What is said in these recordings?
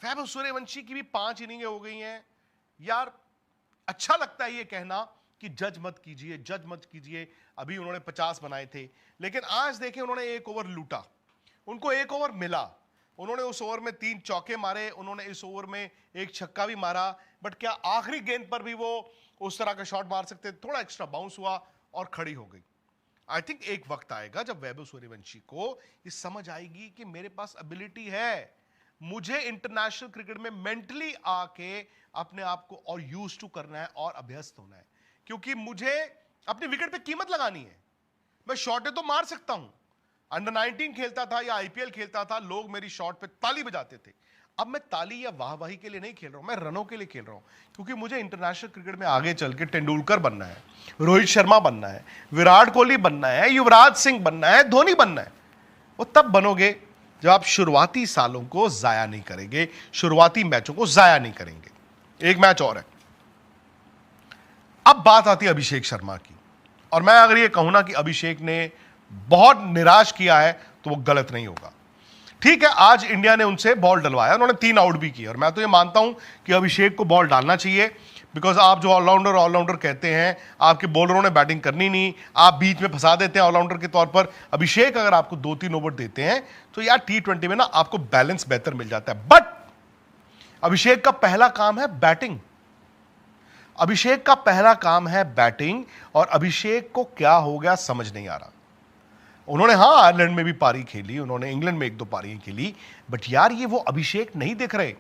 वैभव सूर्यवंशी की भी 5 इनिंगें हो गई हैं यार। अच्छा लगता है ये कहना कि जज मत कीजिए, जज मत कीजिए। अभी उन्होंने 50 बनाए थे, लेकिन आज देखें उन्होंने एक ओवर लूटा, उनको एक ओवर मिला, उन्होंने उस ओवर में 3 चौके मारे, उन्होंने इस ओवर में एक छक्का भी मारा। बट क्या आखिरी गेंद पर भी वो उस तरह का शॉट मार सकते? थोड़ा एक्स्ट्रा बाउंस हुआ और खड़ी हो गई। आई थिंक एक वक्त आएगा जब वैभव सूर्यवंशी को ये समझ आएगी कि मेरे पास एबिलिटी है, मुझे इंटरनेशनल क्रिकेट में मेंटली आके अपने आप को और यूज टू करना है और अभ्यस्त होना है, क्योंकि मुझे अपनी विकेट पे कीमत लगानी है। मैं शॉटें तो मार सकता हूं, अंडर 19 खेलता था या आईपीएल खेलता था, लोग मेरी शॉट पे ताली बजाते थे। अब मैं ताली या वाहवाही के लिए नहीं खेल रहा हूं, मैं रनों के लिए खेल रहा हूं, क्योंकि मुझे इंटरनेशनल क्रिकेट में आगे चल के तेंदुलकर बनना है, रोहित शर्मा बनना है, विराट कोहली बनना है, युवराज सिंह बनना है, धोनी बनना है। वो तब बनोगे जब आप शुरुआती सालों को जाया नहीं करेंगे, शुरुआती मैचों को जाया नहीं करेंगे। एक मैच और है। अब बात आती है अभिषेक शर्मा की, और मैं अगर ये कहूं ना कि अभिषेक ने बहुत निराश किया है तो वो गलत नहीं होगा। ठीक है, आज इंडिया ने उनसे बॉल डलवाया, उन्होंने 3 आउट भी किए, और मैं तो ये मानता हूं कि अभिषेक को बॉल डालना चाहिए, बिकॉज आप जो ऑलराउंडर कहते हैं, आपके बॉलरों ने बैटिंग करनी नहीं, आप बीच में फंसा देते हैं ऑलराउंडर के तौर पर। अभिषेक अगर आपको 2-3 ओवर देते हैं तो यार T20 में ना आपको बैलेंस बेहतर मिल जाता है। बट अभिषेक का पहला काम है बैटिंग, अभिषेक का पहला काम है बैटिंग, और अभिषेक को क्या हो गया समझ नहीं आ रहा। उन्होंने आयरलैंड में भी पारी खेली, उन्होंने इंग्लैंड में 1-2 पारियां खेली, बट यार ये वो अभिषेक नहीं दिख रहे।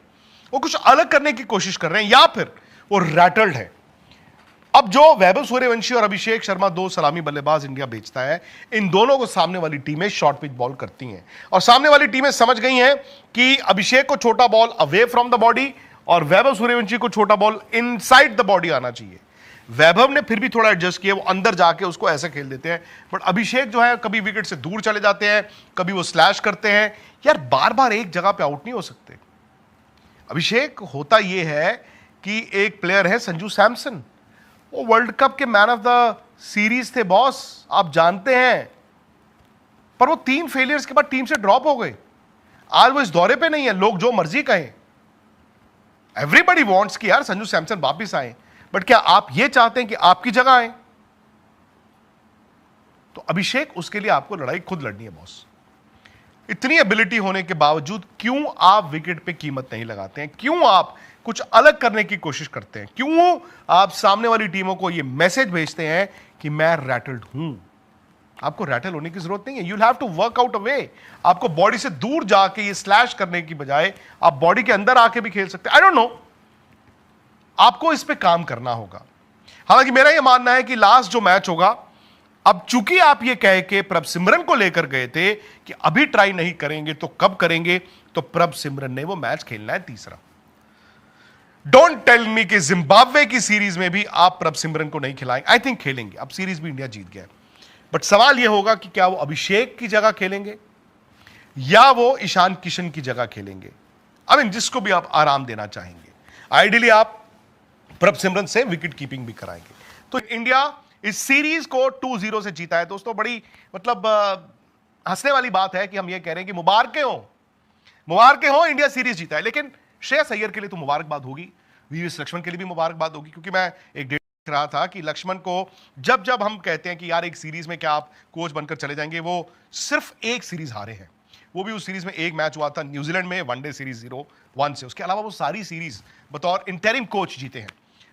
वो कुछ अलग करने की कोशिश कर रहे हैं, या फिर वो रैटल्ड है। अब जो वैभव सूर्यवंशी और अभिषेक शर्मा 2 सलामी बल्लेबाज इंडिया भेजता है, इन दोनों को सामने वाली टीमें शॉर्ट पिच बॉल करती हैं, और सामने वाली टीमें समझ गई हैं कि अभिषेक को छोटा ball away from the body और वैभव सूर्यवंशी को छोटा बॉल इनसाइड द बॉडी आना चाहिए। वैभव ने फिर भी थोड़ा एडजस्ट किया, वो अंदर जाके उसको ऐसे खेल देते हैं, बट अभिषेक जो है कभी विकेट से दूर चले जाते हैं, कभी वो स्लैश करते हैं। यार बार बार एक जगह पे आउट नहीं हो सकते। अभिषेक होता यह है कि एक प्लेयर है संजू सैमसन, वो वर्ल्ड कप के मैन ऑफ द सीरीज थे बॉस, आप जानते हैं, पर वो 3 फेलियर्स के बाद टीम से ड्रॉप हो गए। आज वो इस दौरे पे नहीं है, लोग जो मर्जी कहें, एवरीबडी वांट्स कि यार संजू सैमसन वापिस आए, बट क्या आप ये चाहते हैं कि आपकी जगह आए? तो अभिषेक, उसके लिए आपको लड़ाई खुद लड़नी है बॉस। इतनी एबिलिटी होने के बावजूद क्यों आप विकेट पे कीमत नहीं लगाते हैं? क्यों आप कुछ अलग करने की कोशिश करते हैं? क्यों आप सामने वाली टीमों को यह मैसेज भेजते हैं कि मैं रैटल्ड हूं? आपको रैटल होने की जरूरत नहीं है। You'll have to work out a way. आपको बॉडी से दूर जाके ये स्लैश करने की बजाय आप बॉडी के अंदर आके भी खेल सकते हैं। आई डोंट नो, आपको इस पे काम करना होगा। हालांकि मेरा यह मानना है कि लास्ट जो मैच होगा, अब चूंकि आप ये कह के प्रभ सिमरन को लेकर गए थे कि अभी ट्राई नहीं करेंगे तो कब करेंगे, तो प्रभ सिमरन ने वो मैच खेलना है तीसरा। डोंट टेल मी कि जिम्बाब्वे की सीरीज में भी आप प्रभ सिमरन को नहीं खिलाएंगे। आई थिंक खेलेंगे, अब सीरीज भी इंडिया जीत गया, बट सवाल यह होगा कि क्या वो अभिषेक की जगह खेलेंगे या वो ईशान किशन की जगह खेलेंगे। आई मीन जिसको भी आप आराम देना चाहेंगे। आइडियली आप प्रभ सिमरन से विकेट कीपिंग भी कराएंगे। तो इंडिया इस सीरीज को 2-0 से जीता है दोस्तों। बड़ी मतलब हंसने वाली बात है कि हम ये कह रहे हैं कि मुबारकें हो, इंडिया सीरीज जीता है। लेकिन श्रेयस अय्यर के लिए तो मुबारकबाद होगी, वीवीएस लक्ष्मण के लिए भी मुबारकबाद होगी, क्योंकि मैं एक डेट देख रहा था कि लक्ष्मण को जब जब हम कहते हैं कि यार एक सीरीज में क्या आप कोच बनकर चले जाएंगे, वो सिर्फ एक सीरीज हारे हैं। वो भी उस सीरीज में एक मैच हुआ था न्यूजीलैंड में, वनडे सीरीज 0-1 से। उसके अलावा वो सारी सीरीज बतौर इंटरिम कोच जीते हैं।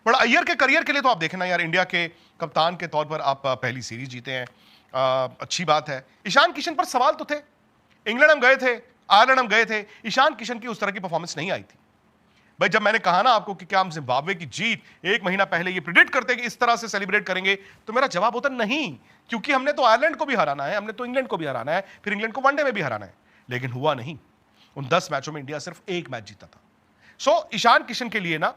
बट अय्यर के करियर के लिए तो आप देखें ना यार, इंडिया के कप्तान के तौर पर आप पहली सीरीज जीते हैं, अच्छी बात है। ईशान किशन पर सवाल तो थे, इंग्लैंड हम गए थे, आयरलैंड हम गए थे, ईशान किशन की उस तरह की परफॉर्मेंस नहीं आई थी। भाई जब मैंने कहा ना आपको कि क्या हम जिम्बाब्वे की जीत 1 महीना पहले ये प्रिडिक्ट करते कि इस तरह से सेलिब्रेट करेंगे, तो मेरा जवाब होता नहीं, क्योंकि हमने तो आयरलैंड को भी हराना है, हमने तो इंग्लैंड को भी हराना है, फिर इंग्लैंड को वनडे में भी हराना है। लेकिन हुआ नहीं। उन 10 मैचों में इंडिया सिर्फ 1 मैच जीता था। सो ईशान किशन के लिए ना,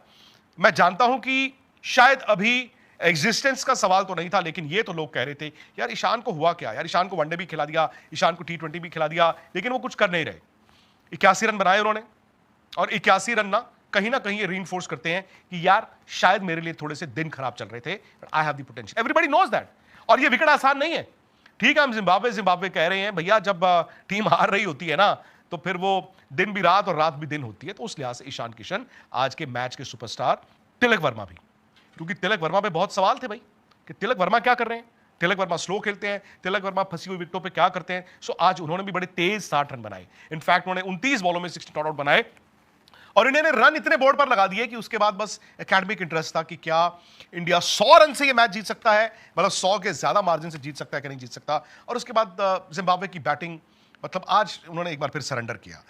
मैं जानता हूं कि शायद अभी एग्जिस्टेंस का सवाल तो नहीं था, लेकिन ये तो लोग कह रहे थे यार ईशान को हुआ क्या, यार ईशान को वनडे भी खिला दिया, ईशान को T20 भी खिला दिया, लेकिन वो कुछ कर नहीं रहे। 81 रन बनाए उन्होंने, और 81 रन ना कहीं ये रीइंफोर्स करते हैं कि यार शायद मेरे लिए थोड़े से दिन खराब चल रहे थे, I have the potential, everybody knows that. और ये विकेट आसान नहीं है। ठीक है, हम जिम्बाब्वे कह रहे हैं, भैया जब टीम हार रही होती है ना, तो फिर वो दिन भी रात और रात भी दिन होती है। तो उस लिहाज से ईशान किशन आज के मैच के सुपरस्टार, तिलक वर्मा भी, क्योंकि तिलक वर्मा पे बहुत सवाल थे भाई कि तिलक वर्मा क्या कर रहे हैं, तिलक वर्मा स्लो खेलते हैं, तिलक वर्मा फंसी हुई विकेटों पे क्या करते हैं। सो आज उन्होंने भी बड़े तेज 60 रन बनाए। इनफैक्ट उन्होंने 29 बॉलों में 60 नॉट आउट बनाए और इन्होंने रन इतने बोर्ड पर लगा दिए कि उसके बाद बस एकेडमिक इंटरेस्ट था कि क्या इंडिया 100 रन से ये मैच जीत सकता है, मतलब 100 के ज्यादा मार्जिन से जीत सकता है कि नहीं जीत सकता। और उसके बाद जिम्बाब्वे की बैटिंग, मतलब आज उन्होंने एक बार फिर सरेंडर किया।